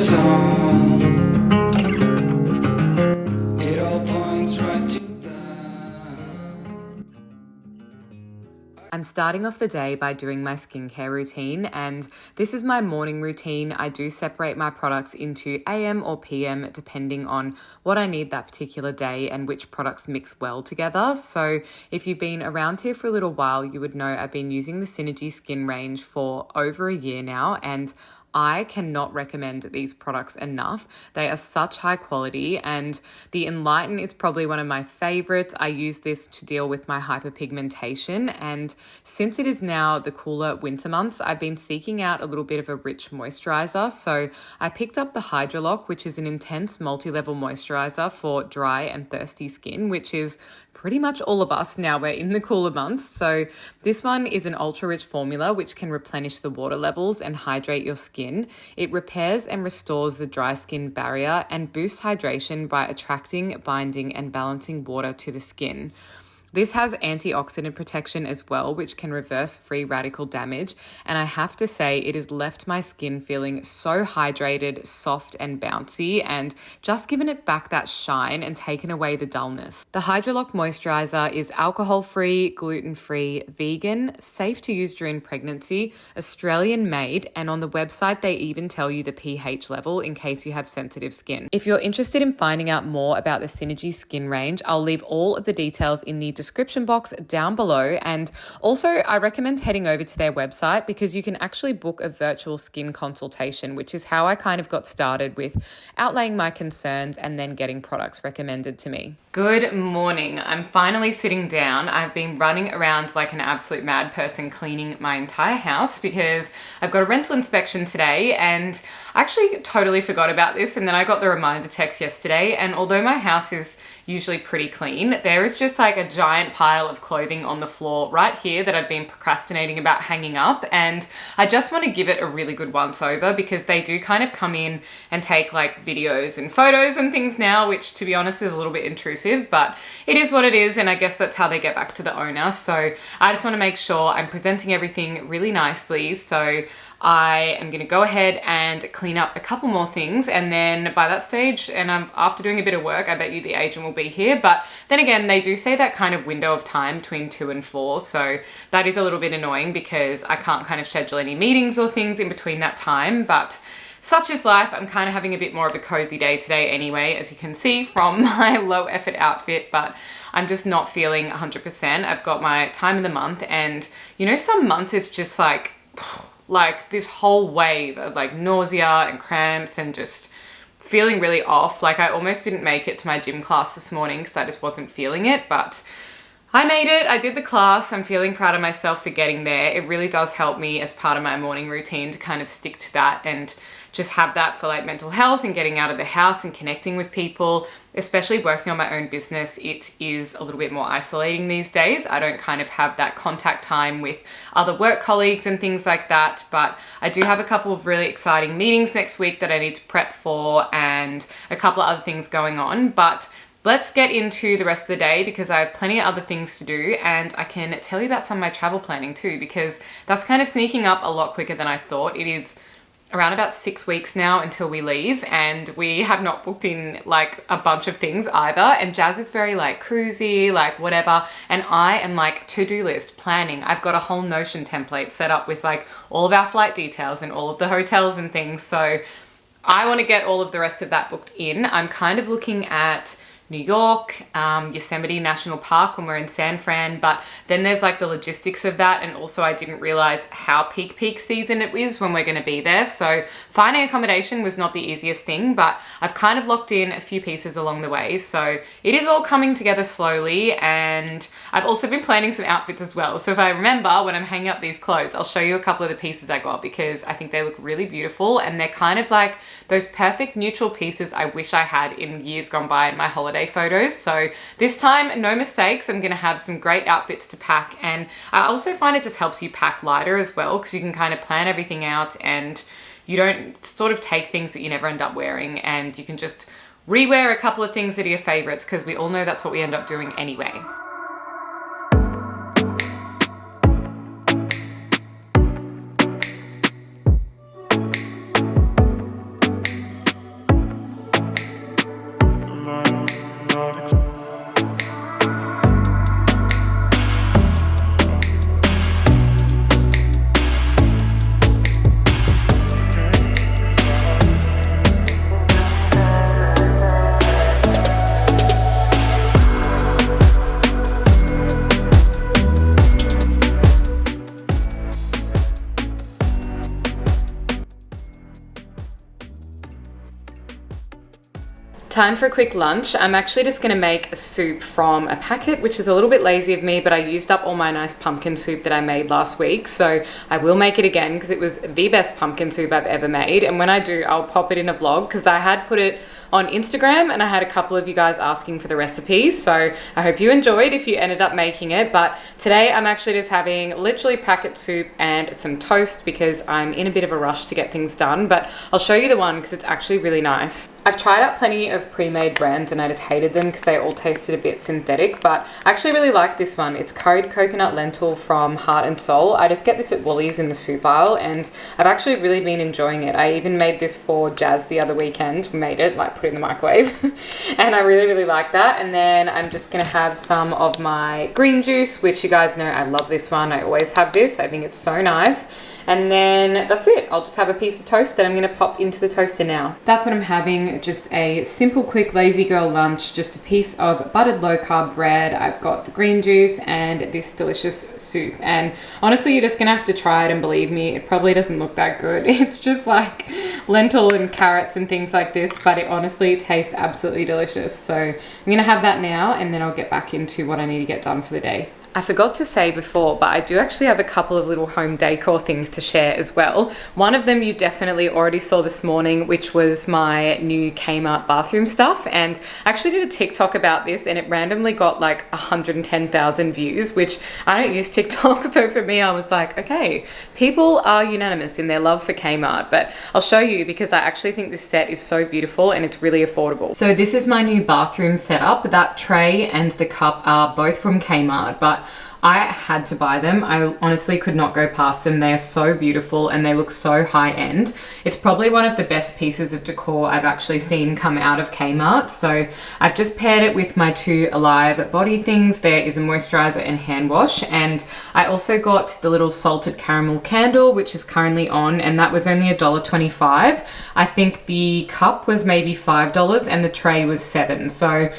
song. It all points right to I'm starting off the day by doing my skincare routine, and this is my morning routine. I do separate my products into AM or PM depending on what I need that particular day and which products mix well together. So if you've been around here for a little while, you would know I've been using the Synergie Skin range for over a year now, and I cannot recommend these products enough. They are such high quality, and the Enlighten is probably one of my favorites. I use this to deal with my hyperpigmentation, and since it is now the cooler winter months, I've been seeking out a little bit of a rich moisturizer. So I picked up the Hydrolock, which is an intense multi-level moisturizer for dry and thirsty skin, which is pretty much all of us now we're in the cooler months. So this one is an ultra rich formula which can replenish the water levels and hydrate your skin. It repairs and restores the dry skin barrier and boosts hydration by attracting, binding and balancing water to the skin. This has antioxidant protection as well, which can reverse free radical damage. And I have to say, it has left my skin feeling so hydrated, soft and bouncy, and just given it back that shine and taken away the dullness. The Hydrolock moisturizer is alcohol-free, gluten-free, vegan, safe to use during pregnancy, Australian made, and on the website they even tell you the pH level in case you have sensitive skin. If you're interested in finding out more about the Synergie Skin range, I'll leave all of the details in the description box down below. And also I recommend heading over to their website because you can actually book a virtual skin consultation, which is how I kind of got started with outlaying my concerns and then getting products recommended to me. Good morning. I'm finally sitting down. I've been running around like an absolute mad person cleaning my entire house because I've got a rental inspection today, and I actually totally forgot about this, and then I got the reminder text yesterday, and although my house is usually pretty clean, there is just like a giant pile of clothing on the floor right here that I've been procrastinating about hanging up, and I just want to give it a really good once over because they do kind of come in and take like videos and photos and things now, which to be honest is a little bit intrusive, but it is what it is, and I guess that's how they get back to the owner. So I just want to make sure I'm presenting everything really nicely. So I am going to go ahead and clean up a couple more things, and then by that stage, and after doing a bit of work, I bet you the agent will be here. But then again, they do say that kind of window of time between 2 and 4, so that is a little bit annoying because I can't kind of schedule any meetings or things in between that time, but such is life. I'm kind of having a bit more of a cozy day today anyway, as you can see from my low effort outfit, but I'm just not feeling 100%. I've got my time of the month, and you know, some months it's just like this whole wave of like nausea and cramps and just feeling really off. Like I almost didn't make it to my gym class this morning because I just wasn't feeling it, but I made it. I did the class. I'm feeling proud of myself for getting there. It really does help me as part of my morning routine to kind of stick to that and just have that for like mental health and getting out of the house and connecting with people. Especially working on my own business, it is a little bit more isolating these days. I don't kind of have that contact time with other work colleagues and things like that, but I do have a couple of really exciting meetings next week that I need to prep for and a couple of other things going on. But let's get into the rest of the day because I have plenty of other things to do, and I can tell you about some of my travel planning too, because that's kind of sneaking up a lot quicker than I thought. It is around about 6 weeks now until we leave, and we have not booked in like a bunch of things either, and Jazz is very like cruisy, like whatever, and I am like to-do list planning. I've got a whole Notion template set up with like all of our flight details and all of the hotels and things, so I want to get all of the rest of that booked in. I'm kind of looking at New York, Yosemite National Park when we're in San Fran, but then there's like the logistics of that, and also I didn't realize how peak season it is when we're going to be there. So finding accommodation was not the easiest thing, but I've kind of locked in a few pieces along the way. So it is all coming together slowly, and I've also been planning some outfits as well. So if I remember when I'm hanging up these clothes, I'll show you a couple of the pieces I got because I think they look really beautiful, and they're kind of like those perfect neutral pieces I wish I had in years gone by in my holiday photos. So this time, no mistakes. I'm going to have some great outfits to pack, and I also find it just helps you pack lighter as well because you can kind of plan everything out and you don't sort of take things that you never end up wearing, and you can just rewear a couple of things that are your favorites because we all know that's what we end up doing anyway. Time for a quick lunch. I'm actually just going to make a soup from a packet, which is a little bit lazy of me, but I used up all my nice pumpkin soup that I made last week. So I will make it again because it was the best pumpkin soup I've ever made. And when I do, I'll pop it in a vlog because I had put it on Instagram and I had a couple of you guys asking for the recipes. So I hope you enjoyed if you ended up making it. But today I'm actually just having literally packet soup and some toast because I'm in a bit of a rush to get things done. But I'll show you the one because it's actually really nice. I've tried out plenty of pre-made brands and I just hated them because they all tasted a bit synthetic, but I actually really like this one. It's curried coconut lentil from Heart and Soul. I just get this at Woolies in the soup aisle and I've actually really been enjoying it. I even made this for Jazz the other weekend, made it, like put it in the microwave and I really like that. And then I'm just gonna have some of my green juice, which you guys know I love this one. I always have this. I think it's so nice. And then that's it. I'll just have a piece of toast that I'm gonna pop into the toaster now. That's what I'm having, just a simple, quick, lazy girl lunch, just a piece of buttered low carb bread. I've got the green juice and this delicious soup. And honestly, you're just gonna have to try it and believe me, it probably doesn't look that good. It's just like lentil and carrots and things like this, but it honestly tastes absolutely delicious. So I'm gonna have that now and then I'll get back into what I need to get done for the day. I forgot to say before, but I do actually have a couple of little home decor things to share as well. One of them you definitely already saw this morning, which was my new Kmart bathroom stuff. And I actually did a TikTok about this and it randomly got like 110,000 views, which I don't use TikTok. So for me, I was like, okay, people are unanimous in their love for Kmart, but I'll show you because I actually think this set is so beautiful and it's really affordable. So this is my new bathroom setup. That tray and the cup are both from Kmart, but I had to buy them. I honestly could not go past them. They are so beautiful and they look so high end. It's probably one of the best pieces of decor I've actually seen come out of Kmart. So I've just paired it with my two Alive body things. There is a moisturizer and hand wash. And I also got the little salted caramel candle, which is currently on, and that was only $1.25. I think the cup was maybe $5 and the tray was $7. So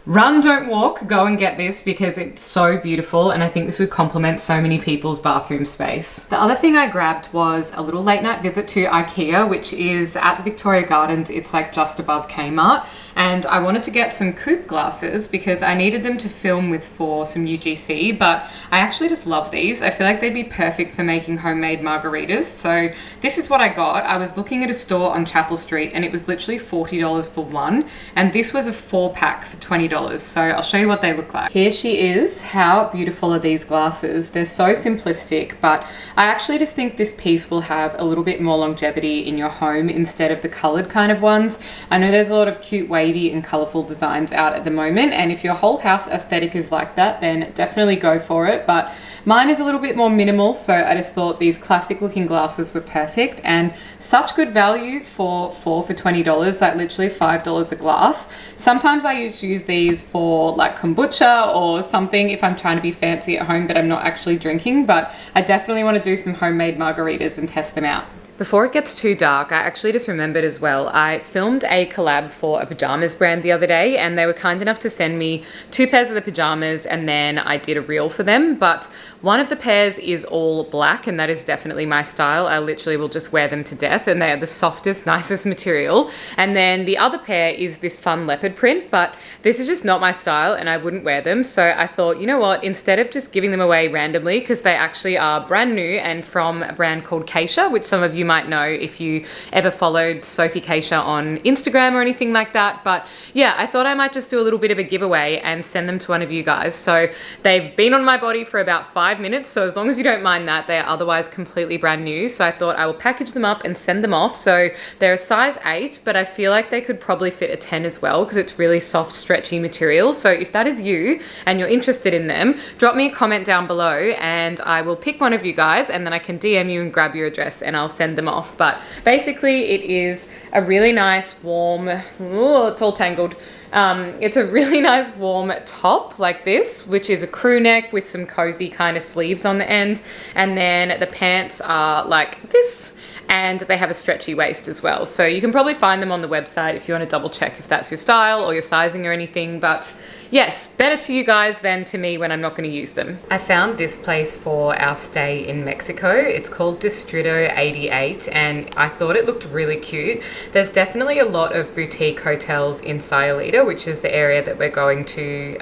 run, don't walk, go and get this because it's so beautiful and I think this would complement so many people's bathroom space. The other thing I grabbed was a little late night visit to IKEA, which is at the Victoria Gardens. It's like just above Kmart. And I wanted to get some coupe glasses because I needed them to film with for some UGC, but I actually just love these. I feel like they'd be perfect for making homemade margaritas. So this is what I got. I was looking at a store on Chapel Street and it was literally $40 for one. And this was a 4-pack for $20. So I'll show you what they look like. Here she is. How beautiful are these glasses? They're so simplistic, but I actually just think this piece will have a little bit more longevity in your home instead of the colored kind of ones. I know there's a lot of cute wavy and colorful designs out at the moment, and if your whole house aesthetic is like that, then definitely go for it. But mine is a little bit more minimal, so I just thought these classic looking glasses were perfect and such good value for four for $20, like literally $5 a glass. Sometimes I use these for like kombucha or something if I'm trying to be fancy at home but I'm not actually drinking, but I definitely want to do some homemade margaritas and test them out. Before it gets too dark, I actually just remembered as well, I filmed a collab for a pajamas brand the other day and they were kind enough to send me 2 pairs of the pajamas and then I did a reel for them, but one of the pairs is all black and that is definitely my style. I literally will just wear them to death and they are the softest, nicest material. And then the other pair is this fun leopard print, but this is just not my style and I wouldn't wear them. So I thought, you know what, instead of just giving them away randomly, because they actually are brand new and from a brand called Keisha, which some of you might know if you ever followed Sophie Keisha on Instagram or anything like that. But yeah, I thought I might just do a little bit of a giveaway and send them to one of you guys. So they've been on my body for about 5 minutes, so as long as you don't mind that, they are otherwise completely brand new. So I thought I will package them up and send them off. So they're a size 8, but I feel like they could probably fit a 10 as well because it's really soft, stretchy material. So if that is you and you're interested in them, drop me a comment down below and I will pick one of you guys and then I can DM you and grab your address and I'll send them off. But basically it is a really nice warm, oh, it's all tangled. It's a really nice warm top like this, which is a crew neck with some cozy kind of sleeves on the end. And then the pants are like this and they have a stretchy waist as well. So you can probably find them on the website if you want to double check if that's your style or your sizing or anything. But yes, better to you guys than to me when I'm not going to use them. I found this place for our stay in Mexico. It's called Distrito 88 and I thought it looked really cute. There's definitely a lot of boutique hotels in Sayulita, which is the area that we're going to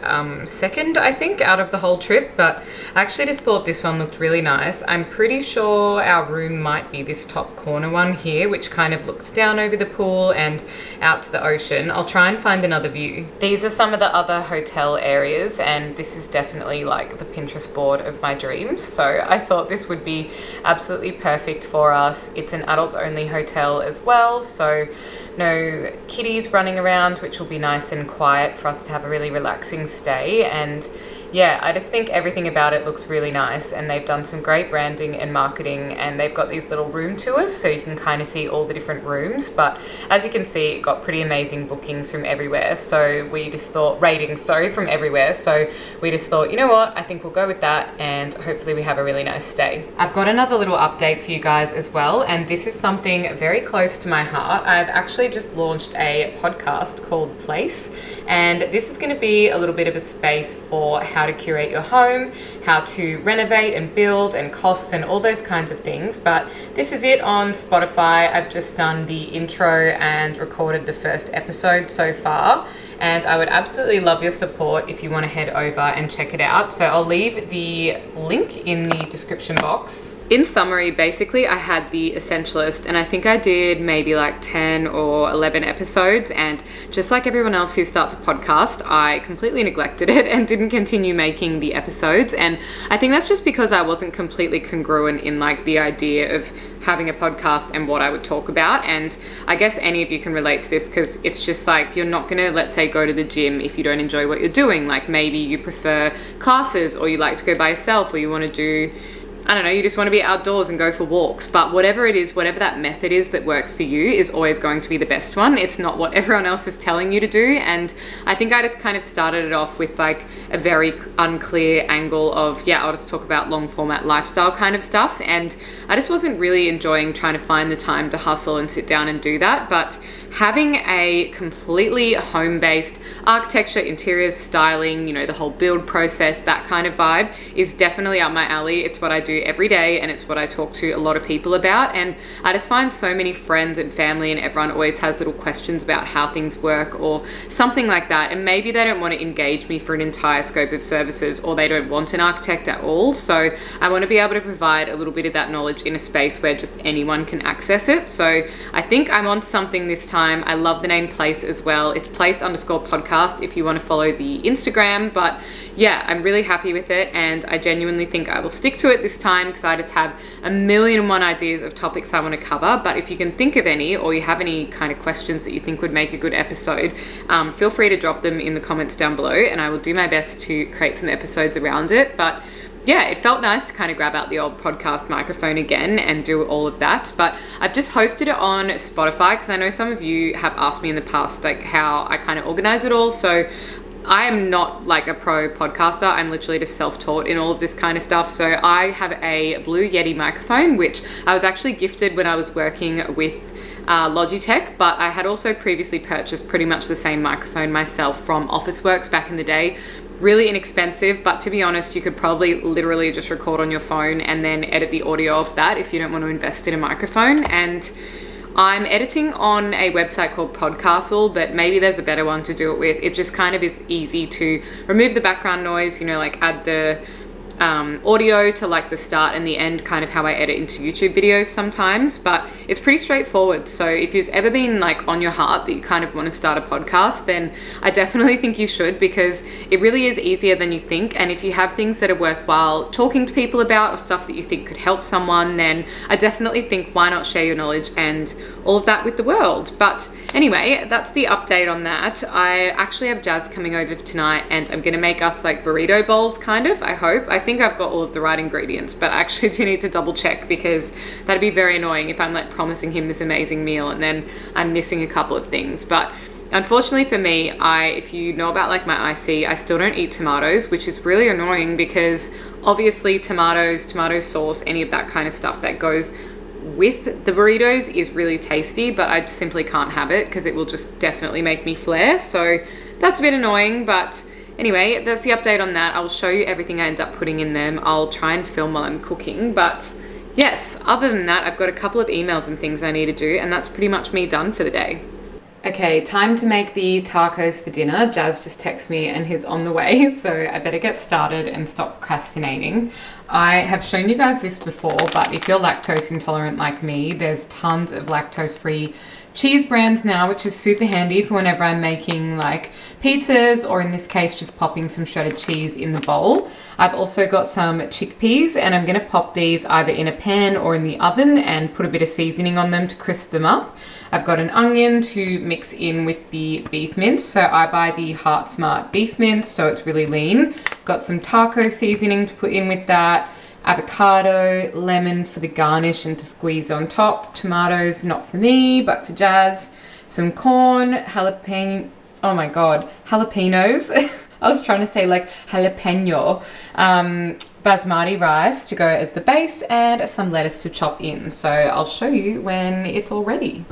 second, I think, out of the whole trip, but I actually just thought this one looked really nice. I'm pretty sure our room might be this top corner one here, which kind of looks down over the pool and out to the ocean. I'll try and find another view. These are some of the other hotel areas and this is definitely like the Pinterest board of my dreams. So I thought this would be absolutely perfect for us. It's an adults only hotel as well, so no kiddies running around, which will be nice and quiet for us to have a really relaxing stay. And yeah, I just think everything about it looks really nice and they've done some great branding and marketing and they've got these little room tours so you can kind of see all the different rooms. But as you can see, it got pretty amazing bookings from everywhere. So we just thought, from everywhere. So we just thought, you know what, I think we'll go with that and hopefully we have a really nice stay. I've got another little update for you guys as well. And this is something very close to my heart. I've actually just launched a podcast called Place. And this is going to be a little bit of a space for how to curate your home, how to renovate and build and costs and all those kinds of things. But this is it on Spotify. I've just done the intro and recorded the first episode so far. And I would absolutely love your support if you want to head over and check it out. So I'll leave the link in the description box. In summary, basically I had the Essentialist and I think I did maybe like 10 or 11 episodes, and just like everyone else who starts a podcast, I completely neglected it and didn't continue making the episodes. And I think that's just because I wasn't completely congruent in like the idea of having a podcast and what I would talk about. And I guess any of you can relate to this because it's just like, you're not gonna, let's say, go to the gym if you don't enjoy what you're doing. Like maybe you prefer classes or you like to go by yourself, or you want to do, I don't know, you just want to be outdoors and go for walks. But whatever it is, whatever that method is that works for you is always going to be the best one. It's not what everyone else is telling you to do. And I think I just kind of started it off with like a very unclear angle of, yeah, I'll just talk about long format lifestyle kind of stuff. And I just wasn't really enjoying trying to find the time to hustle and sit down and do that. But having a completely home-based architecture, interiors, styling, you know, the whole build process, that kind of vibe is definitely up my alley. It's what I do every day and it's what I talk to a lot of people about. And I just find so many friends and family and everyone always has little questions about how things work or something like that. And maybe they don't want to engage me for an entire scope of services, or they don't want an architect at all. So I want to be able to provide a little bit of that knowledge in a space where just anyone can access it. So I think I'm on something this time. I love the name Place as well. It's place_podcast if you want to follow the Instagram. But yeah, I'm really happy with it and I genuinely think I will stick to it this time because I just have a million and one ideas of topics I want to cover. But if you can think of any, or you have any kind of questions that you think would make a good episode, feel free to drop them in the comments down below and I will do my best to create some episodes around it. But yeah, it felt nice to kind of grab out the old podcast microphone again and do all of that. But I've just hosted it on Spotify because I know some of you have asked me in the past like how I kind of organize it all. So I am not like a pro podcaster. I'm literally just self-taught in all of this kind of stuff. So I have a Blue Yeti microphone, which I was actually gifted when I was working with Logitech, but I had also previously purchased pretty much the same microphone myself from Officeworks back in the day. Really inexpensive, but to be honest, you could probably literally just record on your phone and then edit the audio off that if you don't want to invest in a microphone. And I'm editing on a website called Podcastle, but maybe there's a better one to do it with. It just kind of is easy to remove the background noise, you know, like add the audio to like the start and the end, kind of how I edit into YouTube videos sometimes. But it's pretty straightforward. So if you've ever been like on your heart that you kind of want to start a podcast, then I definitely think you should, because it really is easier than you think. And if you have things that are worthwhile talking to people about or stuff that you think could help someone, then I definitely think why not share your knowledge and all of that with the world. But anyway, that's the update on that. I actually have Jazz coming over tonight and I'm gonna make us like burrito bowls, kind of, I hope. I think I've got all of the right ingredients, but I actually do need to double check, because that'd be very annoying if I'm like promising him this amazing meal and then I'm missing a couple of things. But unfortunately for me, if you know about like my IC, I still don't eat tomatoes, which is really annoying because obviously tomatoes, tomato sauce, any of that kind of stuff that goes with the burritos is really tasty, but I simply can't have it because it will just definitely make me flare. So that's a bit annoying, but Anyway, that's the update on that. I'll show you everything I end up putting in them. I'll try and film while I'm cooking, but yes, other than that, I've got a couple of emails and things I need to do, and that's pretty much me done for the day. Okay, time to make the tacos for dinner. Jazz just texted me and he's on the way, so I better get started and stop procrastinating. I have shown you guys this before, but if you're lactose intolerant like me, there's tons of lactose-free cheese brands now, which is super handy for whenever I'm making like pizzas, or in this case just popping some shredded cheese in the bowl. I've also got some chickpeas, and I'm going to pop these either in a pan or in the oven and put a bit of seasoning on them to crisp them up. I've got an onion to mix in with the beef mince, so I buy the Heart Smart beef mince, so it's really lean. Got some taco seasoning to put in with that, avocado, lemon for the garnish and to squeeze on top, tomatoes, not for me, but for Jazz, some corn, jalapenos. I was trying to say like jalapeno, basmati rice to go as the base, and some lettuce to chop in. So I'll show you when it's all ready.